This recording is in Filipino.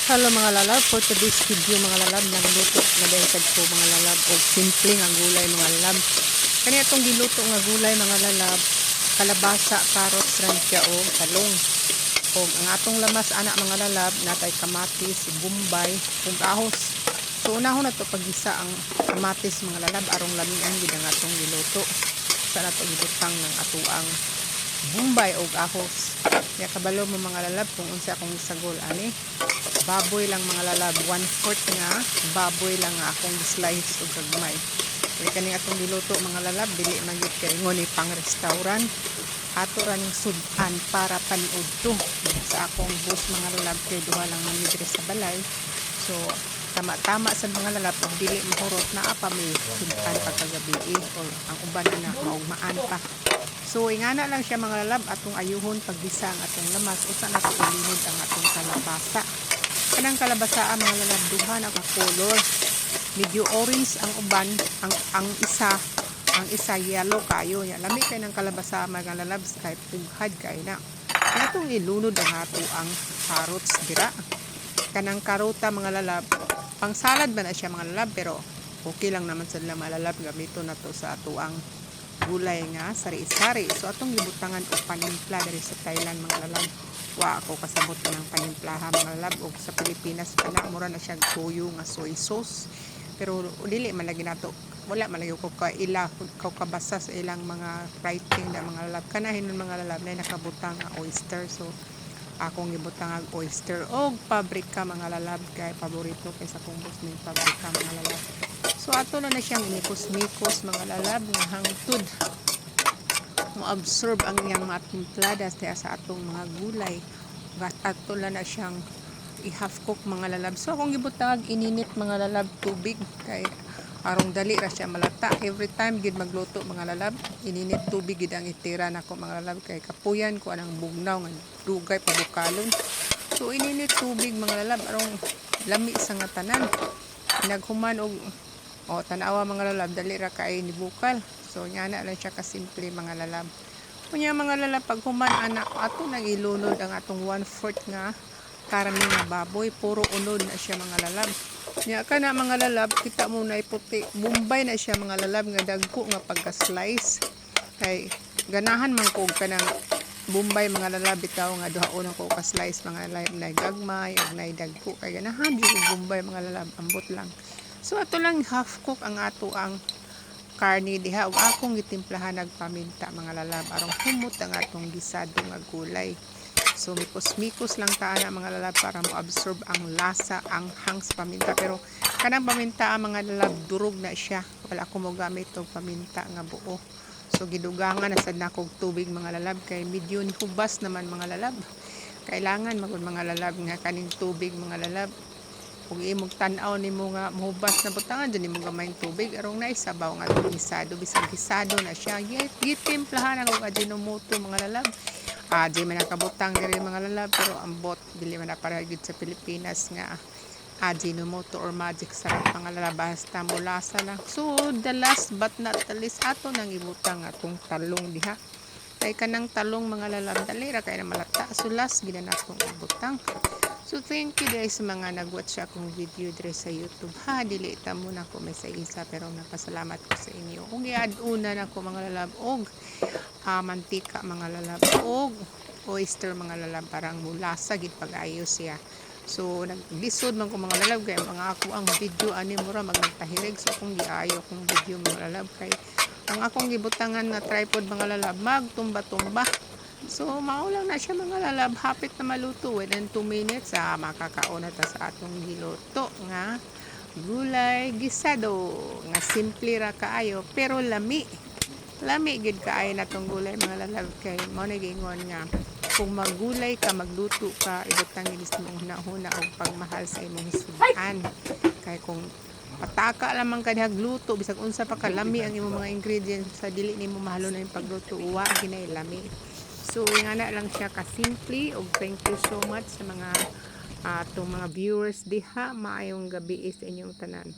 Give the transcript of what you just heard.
Hello mga lalab, for today's video mga lalab, nagluto na dahil ko mga lalab o simple nga gulay mga lalab. Kani atong giluto nga gulay mga lalab, kalabasa, carrots, ransya o talong. O ang atong lamas anak mga lalab, natay kamatis, bumbay, ug ahos. So unahon na to paggisa ang kamatis mga lalab, arong lamian gid ang atong giluto. Sa nato gibutang ng atuang bumbay o ahos. Kaya kabalo mo mga lalab kung unsa akong isagol ani. Baboy lang mga lalab, 1/4 nga baboy lang nga akong slice o gagmay. Kaya kaning atong diluto mga lalab, dili man gyud kay ngoni pang restaurant. Ato ra ning sudan para paniud to sa akong bus mga lalab, kay duha lang man diri sa balay. So tama-tama sa mga lalab pag dili mahurot na apa may sudan pagkagabi o ang uban na maugmaan pa. So ingana lang siya mga lalab, atong ayuhon paggisa ang atong lamas usa na to ilinod ang atong kalabasa. Kanang kalabasa mga lalab, duha na ka color. Medyo orange ang uban, ang isa yellow kayo. Lami kay ng kalabasa mga lalab, kay pughad kay na. Atong ilunod ang ato ang carrots dira. Kanang karota mga lalab, pang salad ba na siya mga lalab, pero okay lang naman sa mga lalab, gamito na to sa ato ang gulay nga sari-sari. So atong gibutangan og panimpla diri sa Thailand mga lalab. Wa ako kasabot ng panimplahan mga lalab, og sa Pilipinas kana mura na siya toyo nga soy sauce. Pero dili man lagi nato, wala man lagi ko kabasa sa ilang mga writing na mga lalab. Kanahin mga lalab na nakabutang nga oyster. So akong gibutang ang oyster og pabrika mga lalab, kay paborito kay sa kong boss ning pabrika mga lalab. So ato na siyang inikos-mikos mga lalab nga hangtod mo-absorb ang iyang matimplada sa atong mga gulay. Ato na siyang i-half cook mga lalab. So akong gibutang ininit mga lalab tubig, kay arong dali ra siya malata. Every time gid magluto mga lalab, ininit tubig gid ang itira nako mga lalab, kay kapuyan ko anang bugnaw nga dugay pabukalon. So ininit tubig mga lalab arong lami sa nga tanan. Naghuman og tanawa mga lalab, dali ra kay ni bukal. So nyana lang siya kasimple mga lalab. Kunya mga lalab, pag human anak ato nagilunod ang atong 1/4 nga karne nga baboy, puro unod na siya mga lalab. Nya kana mga lalab, kita mo na puti, bumbay na siya mga lalab nga dagko nga pagka-slice. Kay ganahan man ko kanang bumbay mga lalab, bitaw nga duha unang ko ka-slice mga lalab na gagmay ug na dagko, kay ganahan jud bumbay mga lalab, ambot lang. So ato lang half cook ang ato ang karni diha, ug akong gitimplahan nagpaminta mga lalab arong humot ang atong gisado nga gulay. So mikos-mikos lang ta ana mga lalab para mo-absorb ang lasa, ang hang sa paminta. Pero kanang paminta mga lalab, durog na siya, wala ko mo gamit og paminta nga buo. So gidugangan na sad nakog tubig mga lalab, kay medyo ni hubas naman mga lalab. Kailangan magud mga lalab nga kaning tubig mga lalab, kung imong tan-aw nimo nga mahubas na butangan dyan nimo gamayng tubig arong naisabaw nga itong gisado, bisag gisado na siya gitimplahan ang Ajinomoto mga lalab. Di man nakabutang diri mga lalab, pero ambot dili man na para gid sa Pilipinas nga Ajinomoto or magic sarap mga lalab, basta mulasa lang. So the last but not the least, ato nang ibutang atong talong diha. Kay kanang talong mga lalab, dali ra kay na malata. So last gid na atong ibutang. So thank you guys sa mga nag-watch akong video dire sa YouTube. Dili ta muna ko may sa isa, pero napasalamat ko sa inyo. Kung i-add-una na ko mga lalab og mantika mga lalab og oyster mga lalab, parang mulasa gid pag-ayo siya. So naglisod man ko mga lalab, kay mga ako ang video ani mura magtahirig. So kung giayo kong video mga lalab, kay ang akong gibutangan na tripod mga lalab magtumba-tumba. So maulang na siya mga lalab, hapit na maluto. Within 2 minutes makakaon na ta sa atong giluto nga gulay gisado nga simple ra kaayo, pero lami gid kaayo na tong gulay mga lalab. Kay mo nagingon nga kung maggulay ka, magluto ka, ibutang ginis mo huna-huna og pagmahal sa imong sudan. Kay kung pataka lamang ka nagluto, bisag unsa pa kalami ang imong mga ingredients, sa dili nimo mahalo na yung pagluto, uwa ginay lami. So ingana lang siya kasimple, og thank you so much sa mga atong mga viewers diha. Maayong gabi sa inyong tanan.